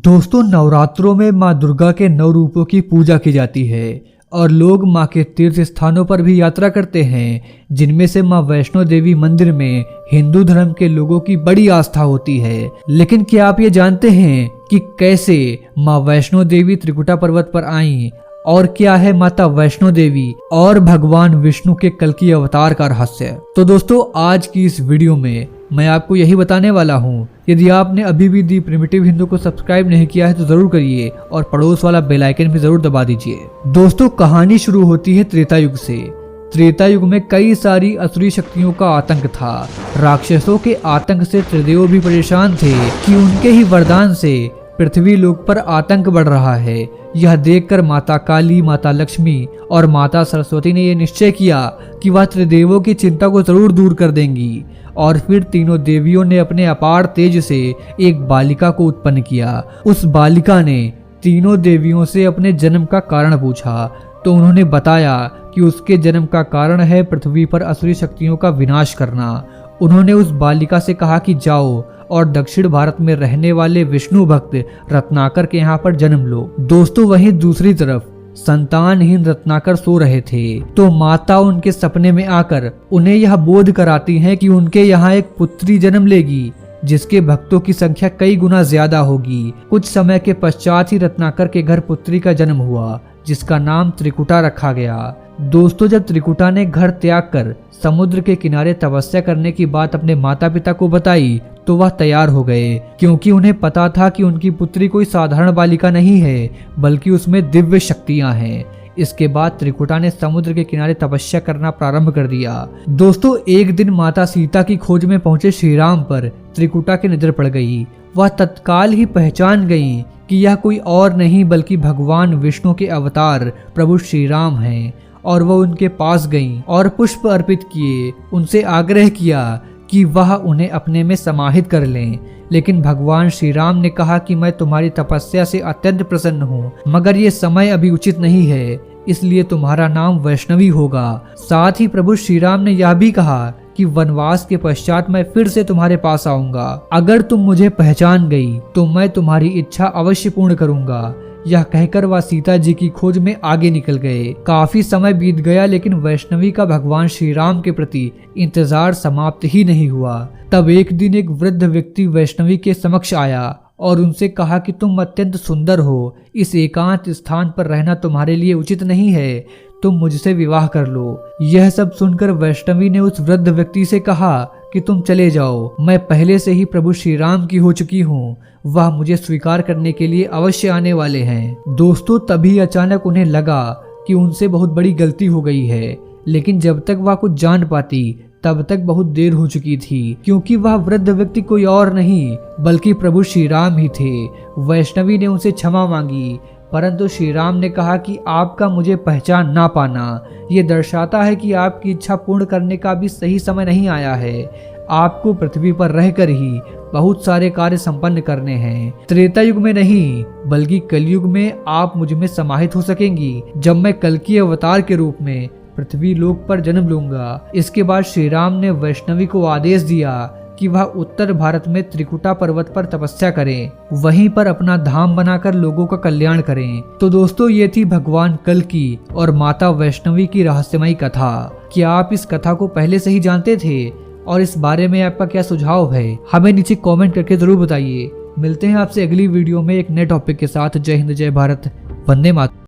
दोस्तों, नवरात्रों में माँ दुर्गा के 9 रूपों की पूजा की जाती है और लोग माँ के तीर्थ स्थानों पर भी यात्रा करते हैं, जिनमें से माँ वैष्णो देवी मंदिर में हिंदू धर्म के लोगों की बड़ी आस्था होती है। लेकिन क्या आप ये जानते हैं कि कैसे माँ वैष्णो देवी त्रिकुटा पर्वत पर आईं और क्या है माता वैष्णो देवी और भगवान विष्णु के कल्कि अवतार का रहस्य। तो दोस्तों, आज की इस वीडियो में मैं आपको यही बताने वाला हूँ। यदि आपने अभी भी दी प्रिमिटिव हिंदू को सब्सक्राइब नहीं किया है तो जरूर करिए और पड़ोस वाला बेल आइकन भी जरूर दबा दीजिए। दोस्तों, कहानी शुरू होती है त्रेता युग से। त्रेता युग में कई सारी असुरी शक्तियों का आतंक था। राक्षसों के आतंक से त्रिदेव भी परेशान थे कि उनके ही वरदान से पृथ्वी लोक पर आतंक बढ़ रहा है। यह देखकर माता काली, माता लक्ष्मी और माता सरस्वती ने यह निश्चय किया कि वह त्रिदेवों की चिंता को जरूर दूर कर देंगी। और फिर तीनों देवियों ने अपने अपार तेज से एक बालिका को उत्पन्न किया। उस बालिका ने तीनों देवियों से अपने जन्म का कारण पूछा तो उन्होंने बताया कि उसके जन्म का कारण है पृथ्वी पर असुरी शक्तियों का विनाश करना। उन्होंने उस बालिका से कहा कि जाओ और दक्षिण भारत में रहने वाले विष्णु भक्त रत्नाकर के यहाँ पर जन्म लो। दोस्तों, वहीं दूसरी तरफ संतानहीन रत्नाकर सो रहे थे तो माता उनके सपने में आकर उन्हें यह बोध कराती हैं कि उनके यहाँ एक पुत्री जन्म लेगी जिसके भक्तों की संख्या कई गुना ज्यादा होगी। कुछ समय के पश्चात ही रत्नाकर के घर पुत्री का जन्म हुआ जिसका नाम त्रिकुटा रखा गया। दोस्तों, जब त्रिकुटा ने घर त्याग कर समुद्र के किनारे तपस्या करने की बात अपने माता पिता को बताई तो वह तैयार हो गए, क्योंकि उन्हें पता था कि उनकी पुत्री कोई साधारण बालिका नहीं है बल्कि उसमें दिव्य शक्तियां हैं। इसके बाद त्रिकुटा ने समुद्र के किनारे तपस्या करना प्रारंभ कर दिया। दोस्तों, एक दिन माता सीता की खोज में पहुंचे श्री राम पर त्रिकुटा की नजर पड़ गई। वह तत्काल ही पहचान गई कि यह कोई और नहीं बल्कि भगवान विष्णु के अवतार प्रभु श्री राम हैं और वह उनके पास गईं और पुष्प अर्पित किए। उनसे आग्रह किया कि वह उन्हें अपने में समाहित कर लें। लेकिन भगवान श्री राम ने कहा कि मैं तुम्हारी तपस्या से अत्यंत प्रसन्न हूँ, मगर ये समय अभी उचित नहीं है, इसलिए तुम्हारा नाम वैष्णवी होगा। साथ ही प्रभु श्री राम ने यह भी कहा कि वनवास के पश्चात मैं फिर से तुम्हारे पास आऊंगा। अगर तुम मुझे पहचान गई तो मैं तुम्हारी इच्छा अवश्य पूर्ण करूंगा। यह कहकर वह सीता जी की खोज में आगे निकल गए। काफी समय बीत गया लेकिन वैष्णवी का भगवान श्री राम के प्रति इंतजार समाप्त ही नहीं हुआ। तब एक दिन एक वृद्ध व्यक्ति वैष्णवी के समक्ष आया और उनसे कहा कि तुम अत्यंत सुंदर हो, इस एकांत स्थान पर रहना तुम्हारे लिए उचित नहीं है, तुम मुझसे विवाह कर लो। यह सब सुनकर वैष्णवी ने उस वृद्ध व्यक्ति से कहा कि तुम चले जाओ, मैं पहले से ही प्रभु श्री राम की हो चुकी हूँ, वह मुझे स्वीकार करने के लिए अवश्य आने वाले हैं। दोस्तों, तभी अचानक उन्हें लगा कि उनसे बहुत बड़ी गलती हो गई है, लेकिन जब तक वह कुछ जान पाती तब तक बहुत देर हो चुकी थी, क्योंकि वह वृद्ध व्यक्ति कोई और नहीं बल्कि प्रभु श्री राम ही थे। वैष्णवी ने उनसे क्षमा मांगी, परंतु श्री राम ने कहा कि आपका मुझे पहचान ना पाना ये दर्शाता है कि आपकी इच्छा पूर्ण करने का भी सही समय नहीं आया है। आपको पृथ्वी पर रहकर ही बहुत सारे कार्य संपन्न करने हैं। त्रेता युग में नहीं बल्कि कलयुग में आप मुझ में समाहित हो सकेंगी, जब मैं कल्कि अवतार के रूप में पृथ्वी लोक पर जन्म लूंगा। इसके बाद श्री राम ने वैष्णवी को आदेश दिया कि वह उत्तर भारत में त्रिकुटा पर्वत पर तपस्या करें, वहीं पर अपना धाम बनाकर लोगों का कल्याण करें। तो दोस्तों, ये थी भगवान कल्कि और माता वैष्णवी की रहस्यमयी कथा। क्या आप इस कथा को पहले से ही जानते थे और इस बारे में आपका क्या सुझाव है, हमें नीचे कमेंट करके जरूर बताइए। मिलते हैं आपसे अगली वीडियो में एक नए टॉपिक के साथ। जय हिंद, जय भारत, वंदे मातरम।